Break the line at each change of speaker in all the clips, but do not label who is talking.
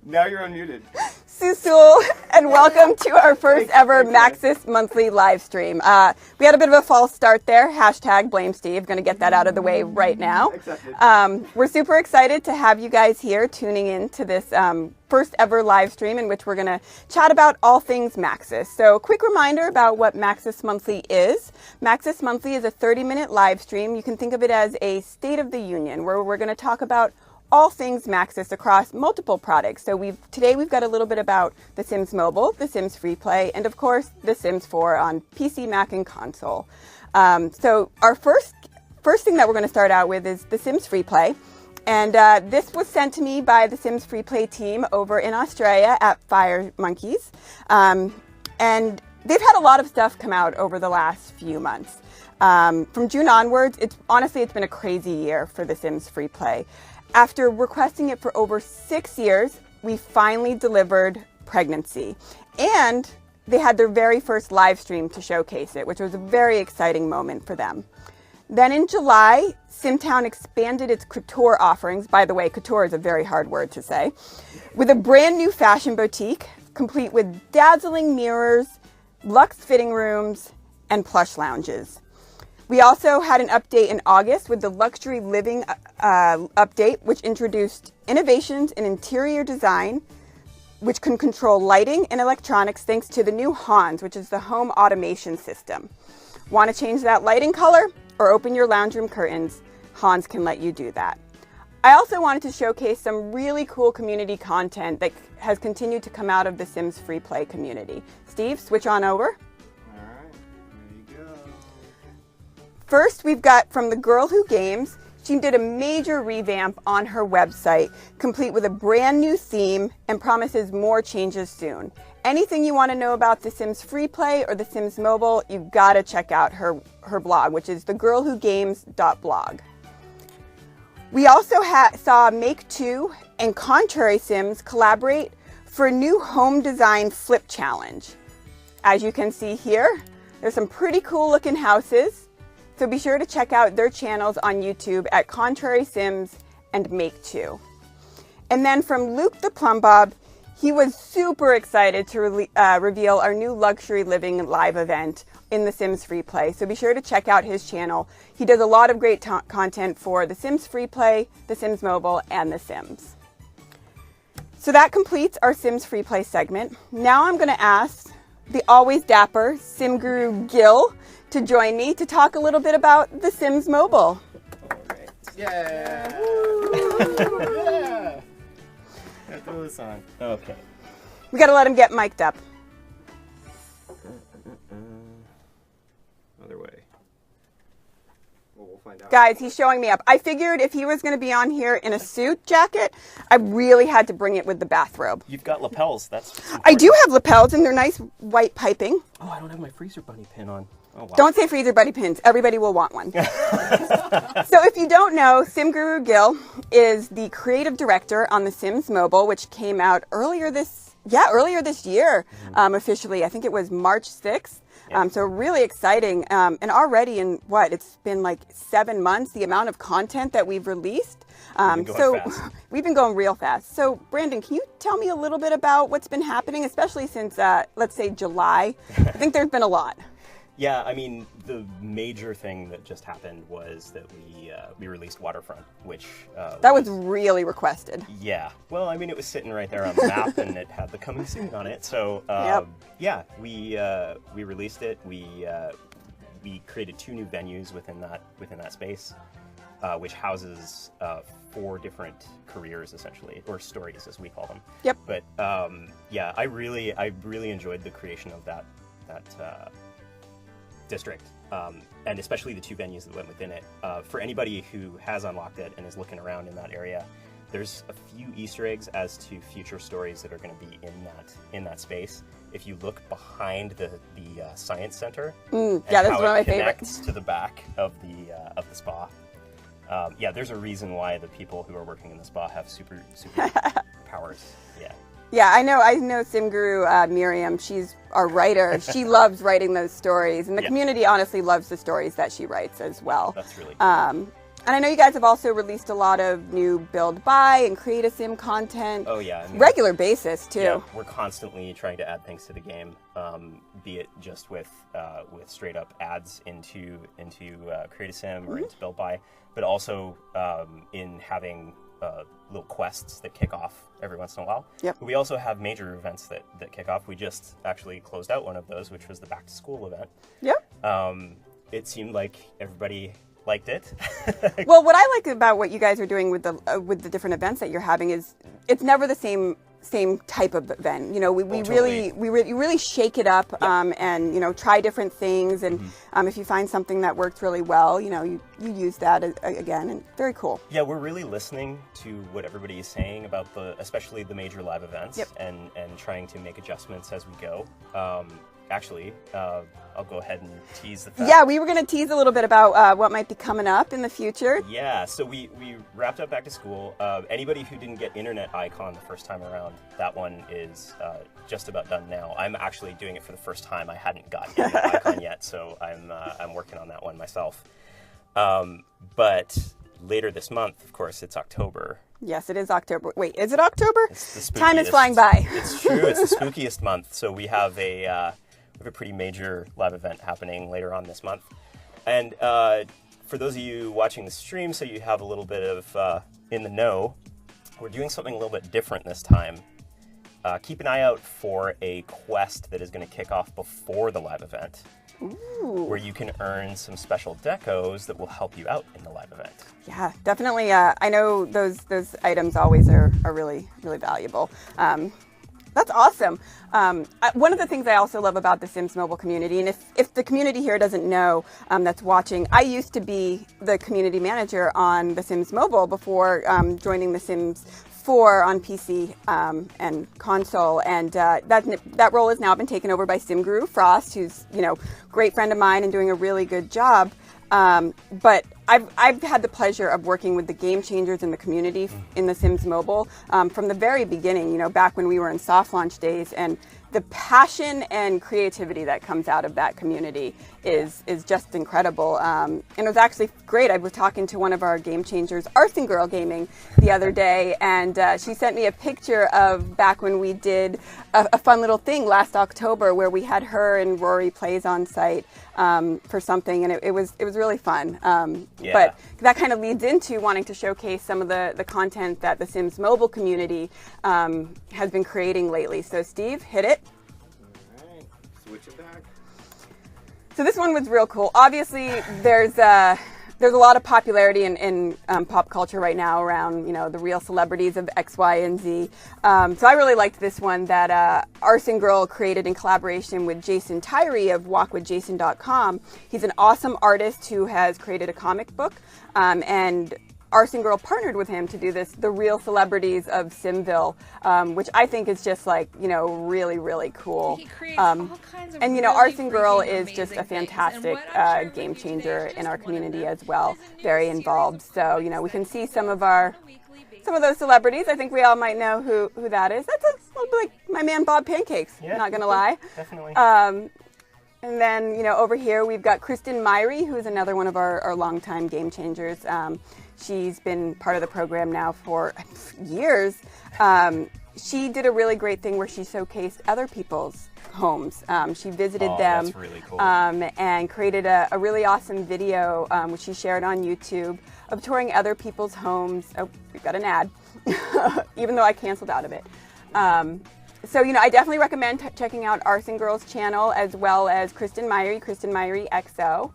Now you're unmuted.
Susul, and welcome to our first ever Maxis monthly live stream. We had a bit of a false start there. Hashtag blame Steve. Going to get that out of the way right now. We're super excited to have you guys here tuning in to this first ever live stream in which we're going to chat about all things Maxis. So quick reminder about what Maxis Monthly is. Maxis Monthly is a 30-minute live stream. You can think of it as a State of the Union where we're going to talk about all things Maxis across multiple products. So today we've got a little bit about The Sims Mobile, The Sims Free Play, and of course The Sims 4 on PC, Mac, and console. So our first thing that we're going to start out with is The Sims Free Play. And this was sent to me by the Sims Free Play team over in Australia at Fire Monkeys. And they've had a lot of stuff come out over the last few months. From June onwards, it's been a crazy year for The Sims Free Play. After requesting it for over 6 years, we finally delivered Pregnancy. And they had their very first live stream to showcase it, which was a very exciting moment for them. Then in July, SimTown expanded its couture offerings. By the way, couture is a very hard word to say. With a brand new fashion boutique, complete with dazzling mirrors, luxe fitting rooms, and plush lounges. We also had an update in August with the Luxury Living update, which introduced innovations in interior design, which can control lighting and electronics thanks to the new Hans, which is the home automation system. Want to change that lighting color or open your lounge room curtains? Hans can let you do that. I also wanted to showcase some really cool community content that has continued to come out of the Sims Free Play community. Steve, switch on over. First, we've got from the girl who games. She did a major revamp on her website, complete with a brand new theme and promises more changes soon. Anything you want to know about The Sims Free Play or The Sims Mobile, you've got to check out her blog, which is thegirlwhogames.blog. We also saw Make2 and Contrary Sims collaborate for a new home design flip challenge. As you can see here, there's some pretty cool looking houses. So be sure to check out their channels on YouTube at Contrary Sims and Make2. And then from Luke the Plumbob, he was super excited to reveal our new Luxury Living live event in The Sims Free Play. So be sure to check out his channel. He does a lot of great content for The Sims Free Play, The Sims Mobile, and The Sims. So that completes our Sims Free Play segment. Now I'm going to ask the always dapper Sim Guru Gil to join me to talk a little bit about The Sims Mobile.
Right. Yeah! Yeah! Gotta throw this on. Okay.
We gotta let him get mic'd up.
Other way. Well, we'll find out.
Guys, he's showing me up. I figured if he was going to be on here in a suit jacket, I really had to bring it with the bathrobe.
You've got lapels. That's
I do have lapels, and they're nice white piping.
Oh, I don't have my freezer bunny pin on. Oh, wow.
Don't say freezer buddy pins. Everybody will want one. So if you don't know, Sim Guru Gil is the creative director on The Sims Mobile, which came out earlier this year, officially. I think it was March 6th. So really exciting. And already in it's been like 7 months, the amount of content that we've released. We've been going real fast. So Brandon, can you tell me a little bit about what's been happening, especially since, let's say July? I think there's been a lot.
Yeah, I mean, the major thing that just happened was that we released Waterfront, which
that was really requested.
Yeah, well, I mean, it was sitting right there on the map, and it had the coming soon on it. So yeah, we released it. We created 2 new venues within that space, which houses 4 different careers essentially, or stories as we call them.
Yep.
But yeah, I really enjoyed the creation of that district, and especially the 2 venues that went within it. For anybody who has unlocked it and is looking around in that area, there's a few Easter eggs as to future stories that are going to be in that space. If you look behind the science center,
yeah, that's one of my favorites.
To the back of the spa. Yeah, there's a reason why the people who are working in the spa have super powers. Yeah.
Yeah, I know Sim Guru Miriam, she's our writer. She loves writing those stories, and the community honestly loves the stories that she writes as well.
That's really cool.
And I know you guys have also released a lot of new build, buy, and create a sim content.
Oh yeah, I mean,
regular basis too.
Yeah, we're constantly trying to add things to the game, be it just with straight up ads into create a sim or into build, buy, but also in having little quests that kick off every once in a while.
Yep.
We also have major events that kick off. We just actually closed out one of those, which was the back to school event.
Yep.
It seemed like everybody liked it.
Well, what I like about what you guys are doing with the different events that you're having is it's never the same type of event. You know, we really shake it up, and you know, try different things, and if you find something that works really well, you know, you use that again, and very cool.
Yeah, we're really listening to what everybody is saying about especially the major live events, and trying to make adjustments as we go. Actually, I'll go ahead and tease the fact.
Yeah, we were going to tease a little bit about what might be coming up in the future.
Yeah, so we wrapped up back to school. Anybody who didn't get Internet Icon the first time around, that one is just about done now. I'm actually doing it for the first time. I hadn't got Internet Icon yet, so I'm working on that one myself. But later this month, of course, it's October.
Yes, it is October. Wait, is it October?
It's the
Time is flying by.
It's true. It's the spookiest month. So we have a pretty major live event happening later on this month. And for those of you watching the stream, so you have a little bit of in the know, we're doing something a little bit different this time. Keep an eye out for a quest that is going to kick off before the live event.
Ooh.
Where you can earn some special decos that will help you out in the live event.
Yeah, definitely. I know those items always are really, really valuable. That's awesome. One of the things I also love about the Sims Mobile community, and if the community here doesn't know that's watching, I used to be the community manager on the Sims Mobile before joining the Sims 4 on PC and console, and that role has now been taken over by Sim Guru Frost, who's, you know, great friend of mine and doing a really good job. But I've had the pleasure of working with the game changers in the community in the Sims Mobile from the very beginning, you know, back when we were in soft launch days, and the passion and creativity that comes out of that community is just incredible. And it was actually great. I was talking to one of our game changers, Arson Girl Gaming, the other day, and she sent me a picture of back when we did a fun little thing last October where we had her and Rory Plays on site for something, and it was really fun. But that kind of leads into wanting to showcase some of the content that the Sims Mobile community has been creating lately. So Steve, hit it.
All right, switch it back.
So this one was real cool. Obviously, there's a lot of popularity in pop culture right now around, you know, the real celebrities of X, Y, and Z. So I really liked this one that Arson Girl created in collaboration with Jason Tyree of walkwithjason.com. He's an awesome artist who has created a comic book, and Arson Girl partnered with him to do this, the real celebrities of Simville, which I think is just like, you know, really, really cool.
He creates all kinds of
and, you know,
really
Arson Girl
freaking
is just a
amazing things.
fantastic
And what I'm sharing
game
with you today
changer
is
in
just
our
one of
community
them.
as well,
It is a new
very
series
involved.
of
So, you know, we can see some of our,
on a weekly basis.
some of those celebrities. I think we all might know who that is. That's a little bit like my man Bob Pancakes,
Yeah,
not gonna lie.
Definitely.
And then, you know, over here we've got Kristen Myrie, who's another one of our longtime game changers. She's been part of the program now for years. She did a really great thing where she showcased other people's homes. She visited them,
that's really cool.
and created a really awesome video, which she shared on YouTube, of touring other people's homes. Oh, we've got an ad, even though I canceled out of it. So, you know, I definitely recommend checking out Arson Girl's channel, as well as Kristen Myrie XO.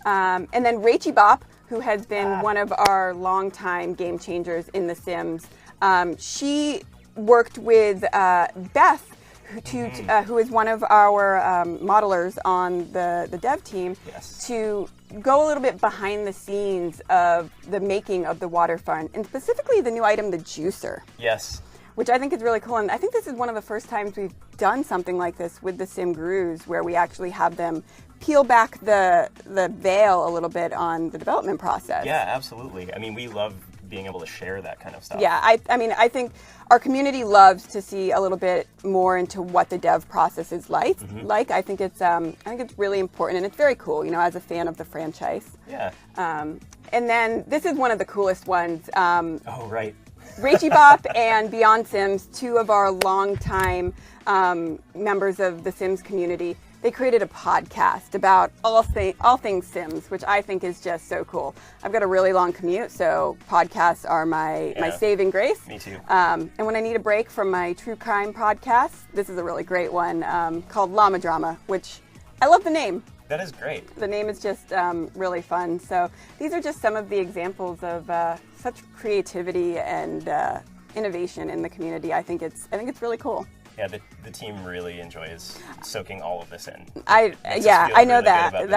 And then Rachie Bop, who has been one of our longtime game changers in The Sims. She worked with Beth, who is one of our modelers on the dev team, to go a little bit behind the scenes of the making of the waterfront, and specifically the new item, the juicer.
Yes.
Which I think is really cool, and I think this is one of the first times we've done something like this with the Sim Gurus, where we actually have them peel back the veil a little bit on the development process.
Yeah, absolutely. I mean, we love being able to share that kind of stuff.
Yeah, I mean, I think our community loves to see a little bit more into what the dev process is like. I think it's really important, and it's very cool, you know, as a fan of the franchise.
Yeah.
And then this is one of the coolest ones.
Oh, right.
Rachy Bop and Beyond Sims, two of our longtime members of the Sims community, they created a podcast about all things Sims, which I think is just so cool. I've got a really long commute, so podcasts are my saving grace.
Me too.
And when I need a break from my true crime podcast, this is a really great one called Llama Drama, which I love the name.
That is great.
The name is just really fun. So these are just some of the examples of such creativity and innovation in the community. I think it's really cool.
Yeah, the team really enjoys soaking all of this in.
I know
really
that.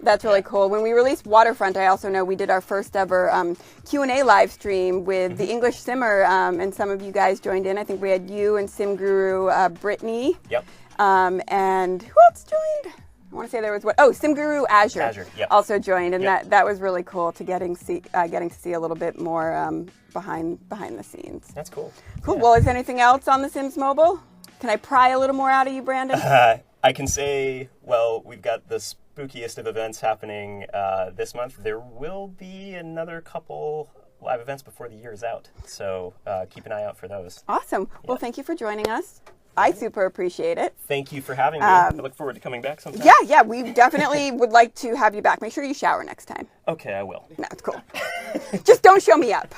That's really cool. When we released Waterfront, I also know we did our first ever Q&A live stream with the English Simmer, and some of you guys joined in. I think we had you and Sim Guru Brittany.
Yep.
And who else joined? I want to say there was Sim Guru Azure
yep.
also joined, and that was really cool to getting to see a little bit more behind the scenes.
That's cool.
Cool.
Yeah.
Well, is there anything else on the Sims Mobile? Can I pry a little more out of you, Brandon?
I can say, well, we've got the spookiest of events happening this month. There will be another couple live events before the year is out, so keep an eye out for those.
Awesome. Well, thank you for joining us. I super appreciate it.
Thank you for having me. I look forward to coming back sometime.
Yeah, we definitely would like to have you back. Make sure you shower next time.
Okay, I will.
No, it's cool. Just don't show me up.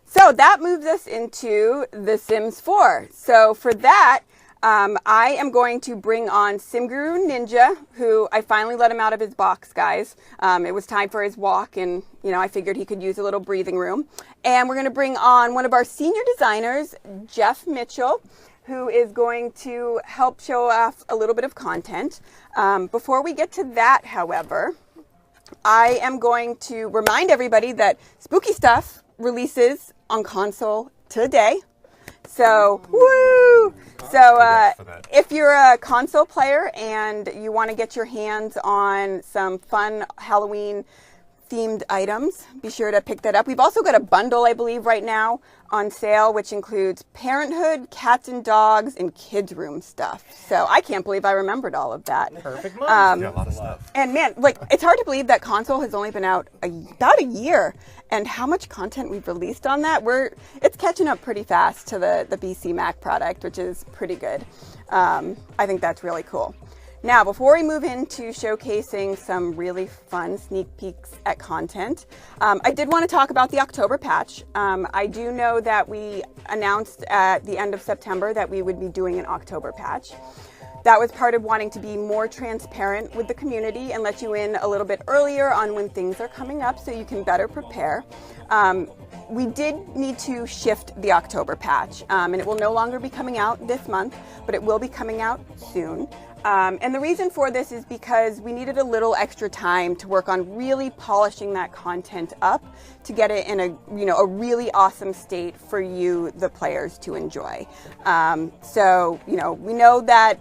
So that moves us into The Sims 4. So for that, I am going to bring on SimGuru Ninja, who I finally let him out of his box, guys. It was time for his walk, and I figured he could use a little breathing room. And we're going to bring on one of our senior designers, Jeff Mitchell, who is going to help show off a little bit of content. Before we get to that, however, I am going to remind everybody that Spooky Stuff releases on console today. So, woo! So, if you're a console player and you want to get your hands on some fun Halloween themed items, be sure to pick that up. We've also got a bundle, I believe, right now on sale, which includes Parenthood, Cats and Dogs, and Kids Room stuff. So I can't believe I remembered all of that.
Perfect month.
Yeah, a lot of stuff.
And man, it's hard to believe that console has only been out about a year, and how much content we've released on that. It's catching up pretty fast to the BC Mac product, which is pretty good. I think that's really cool. Now, before we move into showcasing some really fun sneak peeks at content, I did want to talk about the October patch. I do know that we announced at the end of September that we would be doing an October patch. That was part of wanting to be more transparent with the community and let you in a little bit earlier on when things are coming up so you can better prepare. We did need to shift the October patch, and it will no longer be coming out this month, but it will be coming out soon. And the reason for this is because we needed a little extra time to work on really polishing that content up to get it in a really awesome state for you, the players, to enjoy. So we know that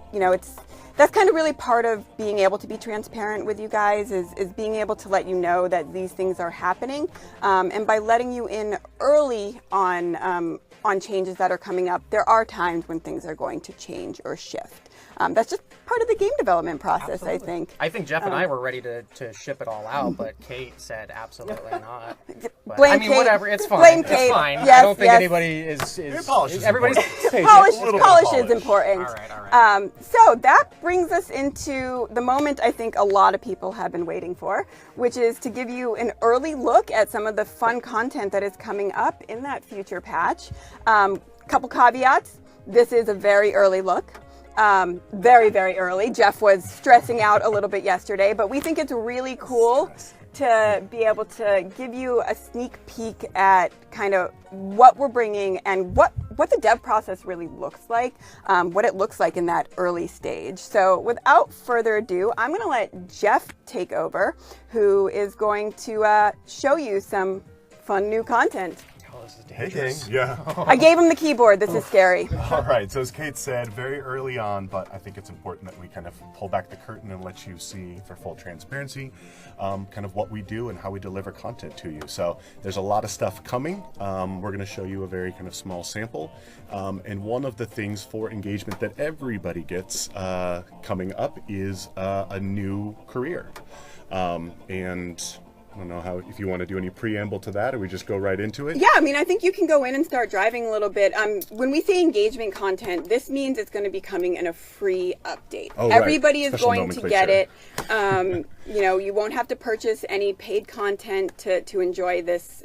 that's kind of really part of being able to be transparent with you guys is being able to let you know that these things are happening, and by letting you in early on changes that are coming up, there are times when things are going to change or shift. That's just part of the game development process, absolutely. I think.
I think Jeff and I were ready to ship it all out, but Kate said absolutely not. But,
Blame Kate.
Whatever, it's fine.
Blame
it's
Kate.
fine.
Yes,
I don't think
yes.
anybody is
Everybody's
Polish is important.
All right.
So that brings us into the moment I think a lot of people have been waiting for, which is to give you an early look at some of the fun content that is coming up in that future patch. Couple caveats. This is a very early look. Very, very early. Jeff was stressing out a little bit yesterday, but we think it's really cool to be able to give you a sneak peek at kind of what we're bringing and what the dev process really looks like, what it looks like in that early stage. So without further ado, I'm going to let Jeff take over, who is going to show you some fun new content.
Oh this is
Hey, gang.
dangerous.
Yeah.
I gave him the keyboard. This is scary.
All right. So as Kate said very early on, but I think it's important that we kind of pull back the curtain and let you see, for full transparency, kind of what we do and how we deliver content to you. So there's a lot of stuff coming. We're going to show you a very kind of small sample. And one of the things for engagement that everybody gets coming up is a new career. And I don't know if you want to do any preamble to that, or we just go right into it.
Yeah, I mean, I think you can go in and start driving a little bit. When we say engagement content, this means it's going to be coming in a free update.
Oh, right.
Everybody is
Special
going to get it. You know, you won't have to purchase any paid content to enjoy this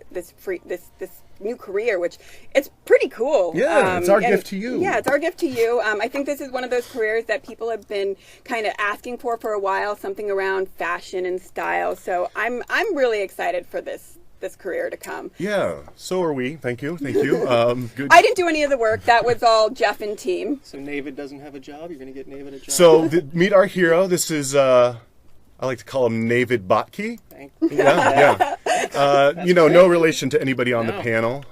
new career, which it's pretty cool.
Yeah, it's our gift to you.
Yeah, it's our gift to you. I think this is one of those careers that people have been kind of asking for a while, something around fashion and style. So I'm really excited for this career to come.
Yeah, so are we. Thank you. Good.
I didn't do any of the work. That was all Jeff and team.
So Navid doesn't have a job? You're going to get Navid a job?
So meet our hero. This is, I like to call him Navid Botke. Yeah. You know, no relation to anybody on the panel.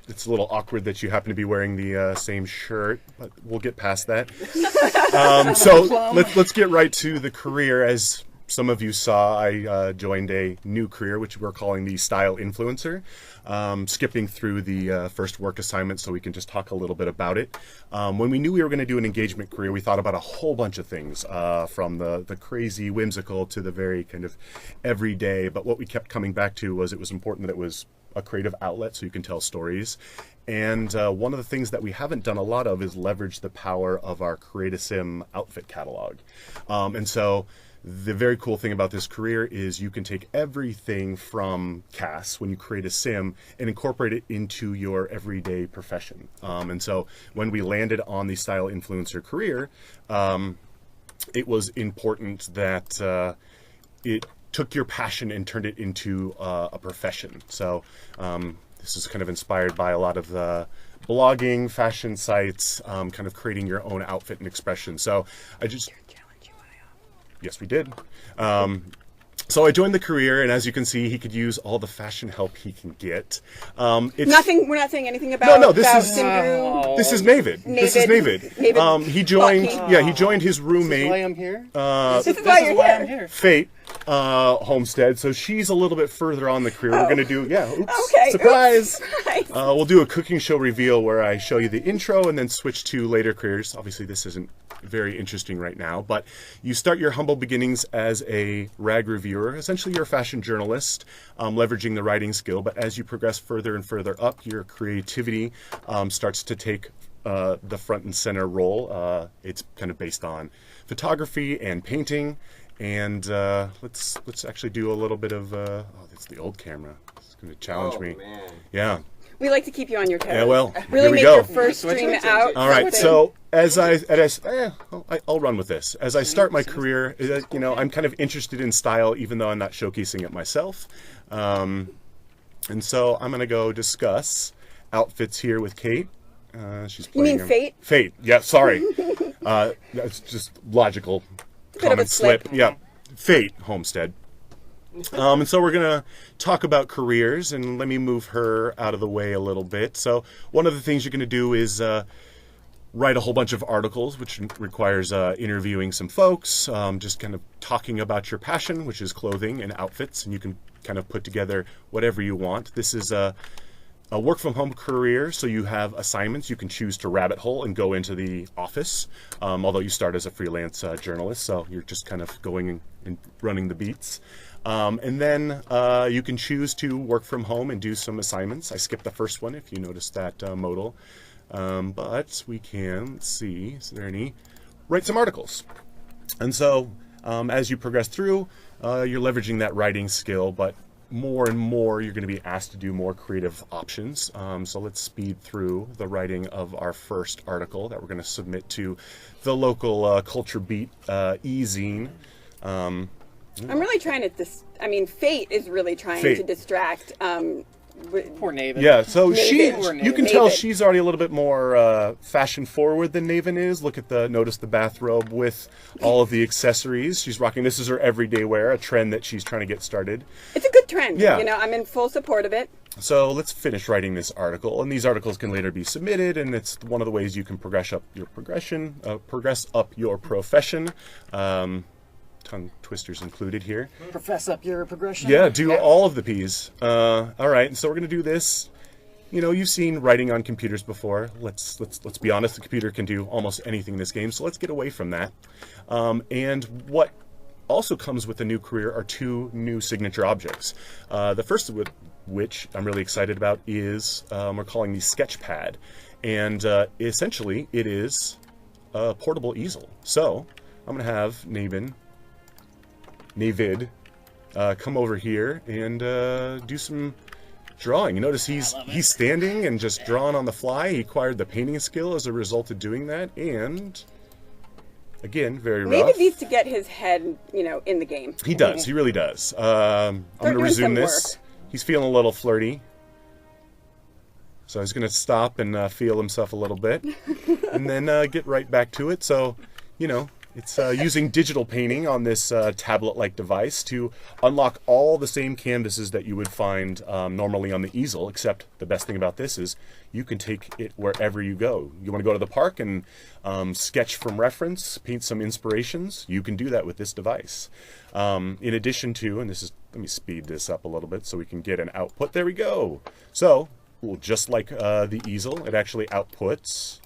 It's a little awkward that you happen to be wearing the same shirt, but we'll get past that. So let's get right to the career. As some of you saw, I joined a new career, which we're calling the Style Influencer. Skipping through the first work assignment so we can just talk a little bit about it. When we knew we were going to do an engagement career, we thought about a whole bunch of things, from the crazy whimsical to the very kind of everyday. But what we kept coming back to was it was important that it was a creative outlet so you can tell stories. And one of the things that we haven't done a lot of is leverage the power of our Create-A-Sim outfit catalog. And so the very cool thing about this career is you can take everything from CAS when you create a sim and incorporate it into your everyday profession. And so when we landed on the Style Influencer career, it was important that it took your passion and turned it into a profession. So this is kind of inspired by a lot of the blogging, fashion sites, kind of creating your own outfit and expression. So I just... Yes, we did. So I joined the career, and as you can see, he could use all the fashion help he can get.
Nothing. We're not saying anything about.
No. This is
Simguru.
This is Navid. This is Navid. He joined. Yeah, he joined his roommate.
This is why I'm here?
This is why you're
I'm
here.
here.
Fate Homestead. So she's a little bit further on the career. We're going to do. Yeah. Oops.
Okay.
Surprise.
Oops, surprise.
We'll do a cooking show reveal where I show you the intro and then switch to later careers. Obviously, this isn't very interesting right now, but you start your humble beginnings as a rag reviewer. Essentially, you're a fashion journalist, leveraging the writing skill. But as you progress further and further up, your creativity starts to take the front and center role. It's kind of based on photography and painting. And let's actually do a little bit of. Oh, that's the old camera. It's going to challenge me.
Man.
Yeah.
We like to keep you on your toes.
Yeah, well,
really
here we
make
go.
your first stream out.
All right, so I'll run with this. As I start my career, you know, I'm kind of interested in style, even though I'm not showcasing it myself. And so I'm going to go discuss outfits here with Kate. She's
You
playing
mean Fate?
Fate, yeah, sorry. That's just logical.
Bit of a
Common slip.
slip.
Yeah, Fate Homestead. And so we're going to talk about careers, and let me move her out of the way a little bit. So one of the things you're going to do is write a whole bunch of articles, which requires interviewing some folks, just kind of talking about your passion, which is clothing and outfits, and you can kind of put together whatever you want. This is a work-from-home career, so you have assignments. You can choose to rabbit hole and go into the office, although you start as a freelance journalist, so you're just kind of going and running the beats. And then you can choose to work from home and do some assignments. I skipped the first one if you noticed that modal. But we can, let's see, is there any? Write some articles. And so as you progress through, you're leveraging that writing skill, but more and more you're going to be asked to do more creative options. So let's speed through the writing of our first article that we're going to submit to the local Culture Beat e-zine.
I'm really trying to. Fate is really trying to distract.
Poor Navid.
Yeah, so
Navid.
you can tell
Navid.
she's already a little bit more fashion forward than Naven is. Notice the bathrobe with all of the accessories she's rocking. This is her everyday wear, a trend that she's trying to get started.
It's a good trend.
Yeah.
You know, I'm in full support of it.
So let's finish writing this article, and these articles can later be submitted, and it's one of the ways you can progress up your profession. Tongue twisters included here.
Profess up your progression.
Yeah, do all of the P's. All right, so we're gonna do this. You know, you've seen writing on computers before. Let's be honest. The computer can do almost anything in this game, so let's get away from that. And what also comes with the new career are 2 new signature objects. The first of which I'm really excited about is we're calling the Sketchpad, and essentially it is a portable easel. So I'm gonna have Navid come over here and do some drawing. You notice he's standing and just drawing on the fly. He acquired the painting skill as a result of doing that, and again, very rough.
Maybe needs to get his head, in the game.
He does. He really does. I'm going to resume this. He's feeling a little flirty. So he's going to stop and feel himself a little bit. And then get right back to it. So, it's using digital painting on this tablet-like device to unlock all the same canvases that you would find normally on the easel, except the best thing about this is you can take it wherever you go. You want to go to the park and sketch from reference, paint some inspirations, you can do that with this device. In addition to, and let me speed this up a little bit so we can get an output. There we go. So, just like the easel, it actually outputs.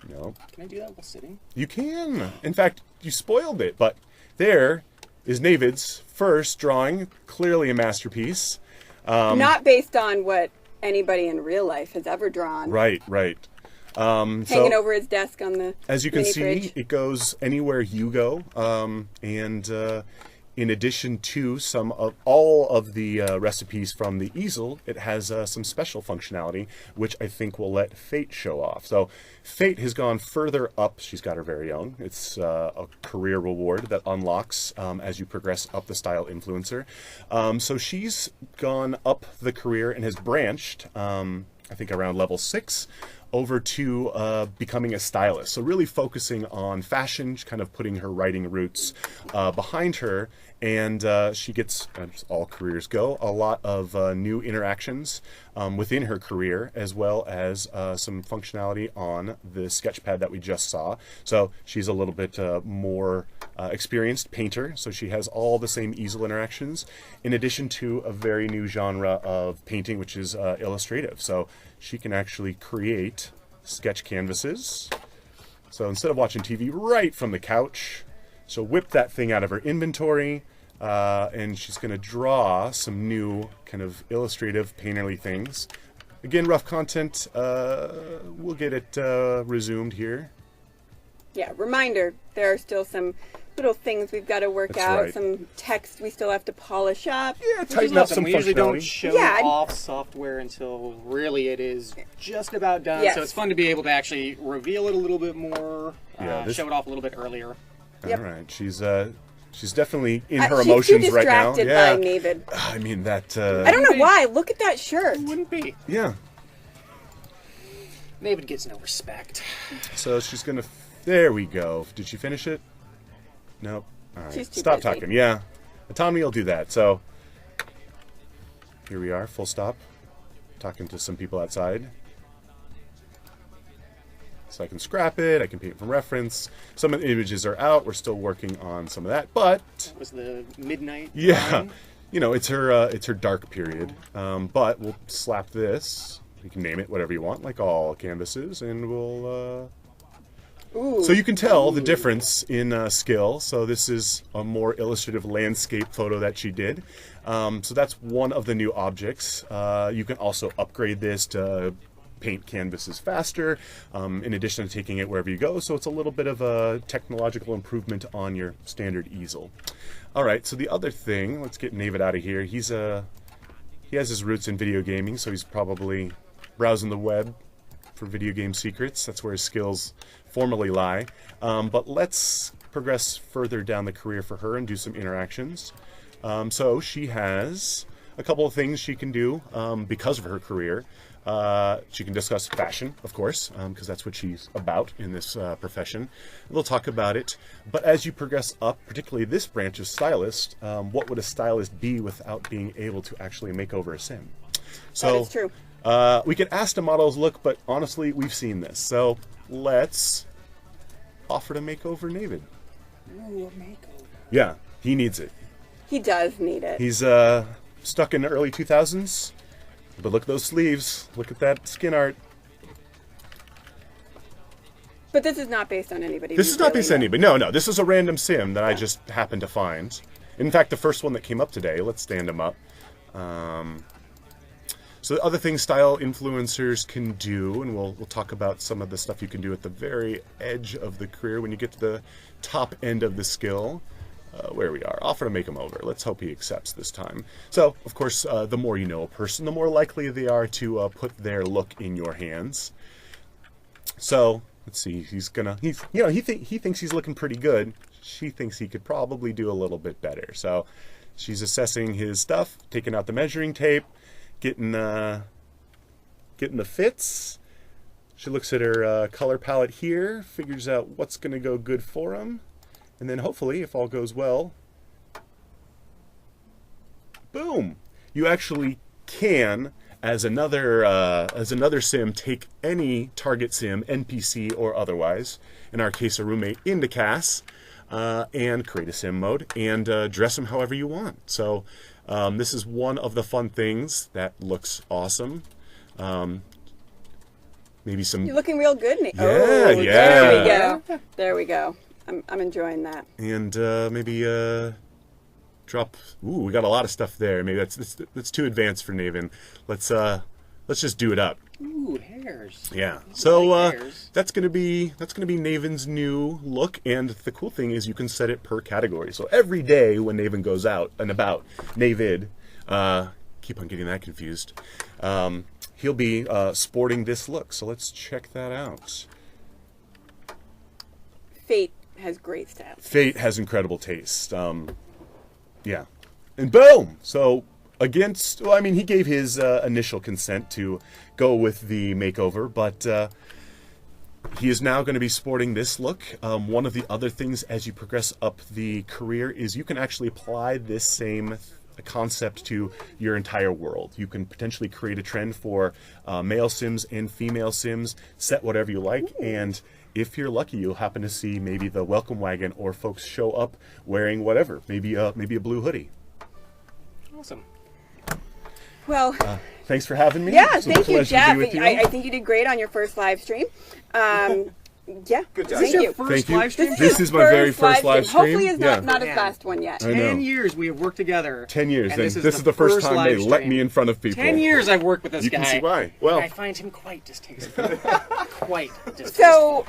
No.
Can I do that while sitting?
You can. In fact, you spoiled it. But there is Navid's first drawing, clearly a masterpiece.
Not based on what anybody in real life has ever drawn.
Right.
Hanging over his desk on the
as you can see,
fridge.
it goes anywhere you go. And in addition to all of the recipes from the easel, it has some special functionality, which I think will let Fate show off. So Fate has gone further up. She's got her very own. It's a career reward that unlocks as you progress up the style influencer. So she's gone up the career and has branched, I think around level 6, over to becoming a stylist. So really focusing on fashion, kind of putting her writing roots behind her. And she gets, as all careers go, a lot of new interactions within her career, as well as some functionality on the sketchpad that we just saw. So she's a little bit more experienced painter, so she has all the same easel interactions, in addition to a very new genre of painting, which is illustrative. So she can actually create sketch canvases. So instead of watching TV right from the couch, she'll whip that thing out of her inventory, and she's going to draw some new kind of illustrative, painterly things. Again, rough content. We'll get it resumed here.
Yeah, reminder, there are still some little things we've got to work
That's
out,
right.
some text we still have to polish up.
Yeah, tighten up some
We usually don't
functionality.
show
Yeah.
off software until really it is just about done.
Yes.
So it's fun to be able to actually reveal it a little bit more,
Yeah,
show it off a little bit earlier.
Yep.
All right, she's definitely in her
She's
emotions
too
right now.
distracted
Yeah,
by Navid.
I mean that.
I don't know why. Look at that shirt.
Wouldn't be.
Yeah.
David gets no respect.
So she's gonna. There we go. Did she finish it? Nope. All right.
She's too
Stop
busy.
talking. Yeah, Autonomy will do that. So here we are. Full stop. Talking to some people outside. So I can scrap it. I can paint from reference. Some of the images are out. We're still working on some of that, but
That was the midnight.
yeah,
line.
it's her dark period. But we'll slap this. You can name it whatever you want, like all canvases, and we'll.
Ooh.
So you can tell the difference in skill. So this is a more illustrative landscape photo that she did. So that's one of the new objects. You can also upgrade this to paint canvases faster, in addition to taking it wherever you go. So it's a little bit of a technological improvement on your standard easel. All right, so the other thing, let's get Navid out of here. He has his roots in video gaming, so he's probably browsing the web for video game secrets. That's where his skills formally lie. But let's progress further down the career for her and do some interactions. So she has a couple of things she can do because of her career. She can discuss fashion, of course, because that's what she's about in this profession. We'll talk about it. But as you progress up, particularly this branch of stylist, what would a stylist be without being able to actually make over a sim? So
That is true.
we could ask the models look, but honestly, we've seen this. So let's offer to make over Navid.
Ooh, a makeover.
Yeah, he needs it.
He does need it.
He's stuck in the early 2000s, but look at those sleeves. Look at that skin art.
But this is not based on anybody.
This
we
is not
really
based on
know.
anybody. No, this is a random sim that I just happened to find. In fact, the first one that came up today. Let's stand him up. So the other things style influencers can do, and we'll talk about some of the stuff you can do at the very edge of the career when you get to the top end of the skill. Where we are. Offer to make him over. Let's hope he accepts this time. So, of course, the more you know a person, the more likely they are to put their look in your hands. So, let's see. He thinks he's looking pretty good. She thinks he could probably do a little bit better. So, she's assessing his stuff, taking out the measuring tape, getting the fits. She looks at her color palette here, figures out what's going to go good for him. And then hopefully, if all goes well, boom! You actually can, as another sim, take any target sim, NPC or otherwise, in our case a roommate, into CAS, and create a sim mode, and dress him however you want. So this is one of the fun things that looks awesome. Maybe some...
You're looking real good, Nate.
Yeah,
oh,
yeah.
There we go. There we go. I'm enjoying that.
And maybe drop. Ooh, we got a lot of stuff there. Maybe that's too advanced for Naven. Let's just do it up.
Ooh, hairs.
Yeah. So
hairs.
that's gonna be Naven's new look. And the cool thing is you can set it per category. So every day when Naven goes out and about, Navid, keep on getting that confused. He'll be sporting this look. So let's check that out.
Fate has great style.
Fate has incredible taste. Yeah. And boom! So, he gave his initial consent to go with the makeover, but he is now going to be sporting this look. One of the other things as you progress up the career is you can actually apply this same concept to your entire world. You can potentially create a trend for male sims and female sims, set whatever you like, and if you're lucky, you'll happen to see maybe the welcome wagon or folks show up wearing whatever, maybe a blue hoodie.
Awesome.
Well,
Thanks for having me.
yeah,
It's a
thank you,
pleasure to
Jeff.
be with you.
I think you did great on your first live stream. Yeah,
Good job.
thank you.
Thank you.
live stream?
This is my very first live stream.
Hopefully it's
Yeah.
not his
Yeah.
last one yet.
I know.
10 years we have worked together.
10 years.
And
And
this is
the first time they
live
let
stream.
me in front of people.
10 years I've worked with this
You
guy.
can see why. Well,
I find him quite distasteful. Quite distasteful.
So,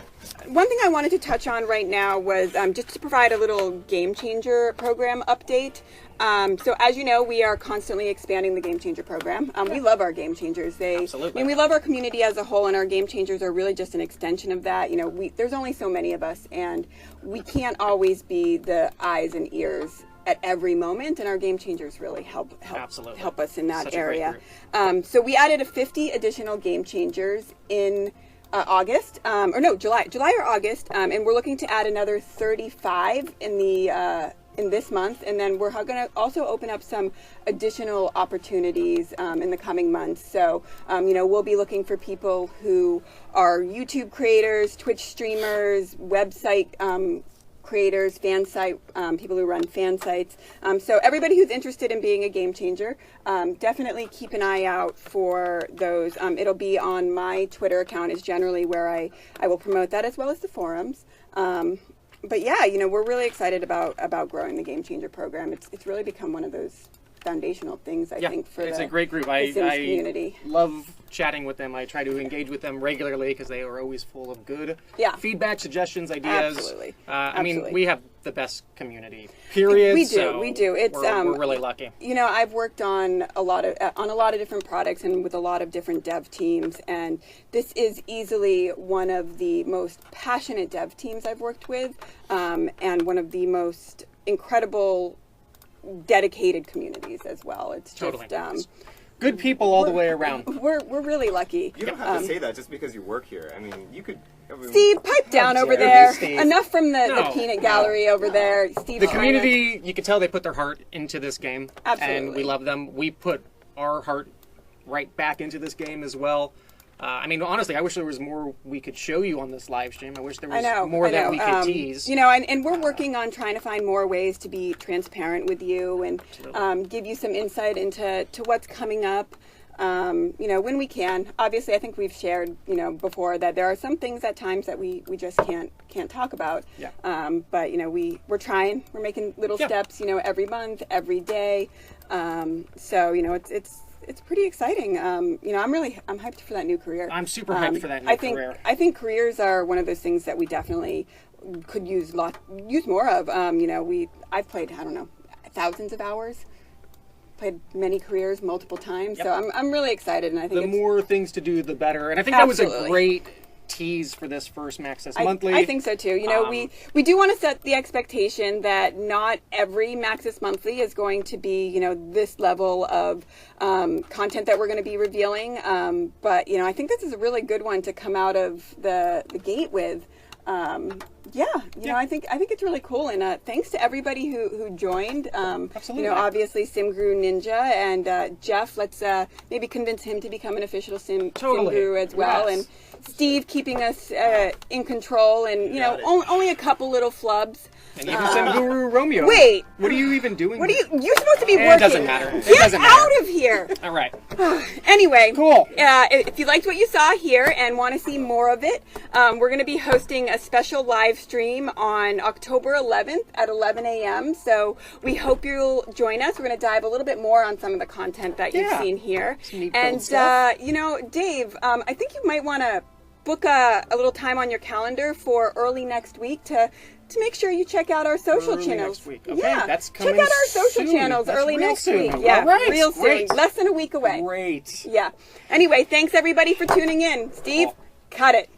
one thing I wanted to touch on right now was just to provide a little Game Changer program update. So, as you know, we are constantly expanding the Game Changer program. We love our Game Changers.
Absolutely.
We love our community as a whole, and our Game Changers are really just an extension of that. You know, there's only so many of us, and we can't always be the eyes and ears at every moment, and our Game Changers really help
Absolutely.
help us in that
Such a great
area.
group.
So we added 50 additional Game Changers in August, July or August, and we're looking to add another 35 in this month, and then we're going to also open up some additional opportunities in the coming months. So, we'll be looking for people who are YouTube creators, Twitch streamers, website creators, fan site, people who run fan sites. So everybody who's interested in being a game changer, definitely keep an eye out for those. It'll be on my Twitter account is generally where I will promote that, as well as the forums. But yeah, we're really excited about growing the Game Changer program. It's really become one of those foundational things, I think, for
it's
the
a great group.
the Sims
I
community.
love chatting with them. I try to engage with them regularly because they are always full of good feedback, suggestions, ideas.
Absolutely.
I mean,
Absolutely.
we have the best community. Period.
We do.
So
We do. It's
we're really lucky.
I've worked on a lot of different products and with a lot of different dev teams, and this is easily one of the most passionate dev teams I've worked with, and one of the most incredible, dedicated communities as well. It's
Totally.
just
Good people all the way around.
we're really lucky.
You don't have to say that just because you work here. I mean, you could.
Steve, pipe down over
dare
there.
you, Steve.
Enough from the
No,
peanut
no,
gallery over there. Steve,
The community, you can tell they put their heart into this game.
Absolutely.
And we love them. We put our heart right back into this game as well. I mean, honestly, I wish there was more we could show you on this live stream. I wish there was more that we could tease.
You know, and we're working on trying to find more ways to be transparent with you and give you some insight into what's coming up. You know, when we can. Obviously, I think we've shared, you know, before that there are some things at times that we just can't talk about.
Yeah.
But you know, we're trying. We're making little steps. You know, every month, every day. So you know, it's pretty exciting. You know, I'm hyped for that new career.
I'm super hyped for that new career.
I think careers are one of those things that we definitely could use more of. You know, I've played, I don't know, thousands of hours. Played many careers multiple times, so I'm really excited, and I think
the more things to do, the better. And I think that was a great tease for this first Maxis Monthly.
I think so too. You know, we do want to set the expectation that not every Maxis Monthly is going to be, you know, this level of content that we're going to be revealing. But you know, I think this is a really good one to come out of the gate with. You know, I think it's really cool, and thanks to everybody who joined.
Absolutely.
You know, obviously Simguru Ninja and Jeff. Let's maybe convince him to become an official Simguru as well, and Steve keeping us in control, and you know, only a couple little flubs.
And even Simguru Romeo.
Wait,
what are you even doing?
What are you're supposed to be working?
It doesn't matter.
Get out of here.
All right.
Anyway,
cool.
If you liked what you saw here and want to see more of it, we're going to be hosting a special live stream on October 11th at 11 a.m. So we hope you'll join us. We're going to dive a little bit more on some of the content that you've seen here. And you know, Dave, I think you might want to book a little time on your calendar for early next week to make sure you check out our social channels.
Next week. Okay, that's coming
check out our social channels early next week. Yeah, real soon. Less than a week away.
Great.
Yeah. Anyway, thanks everybody for tuning in. Steve, cut it.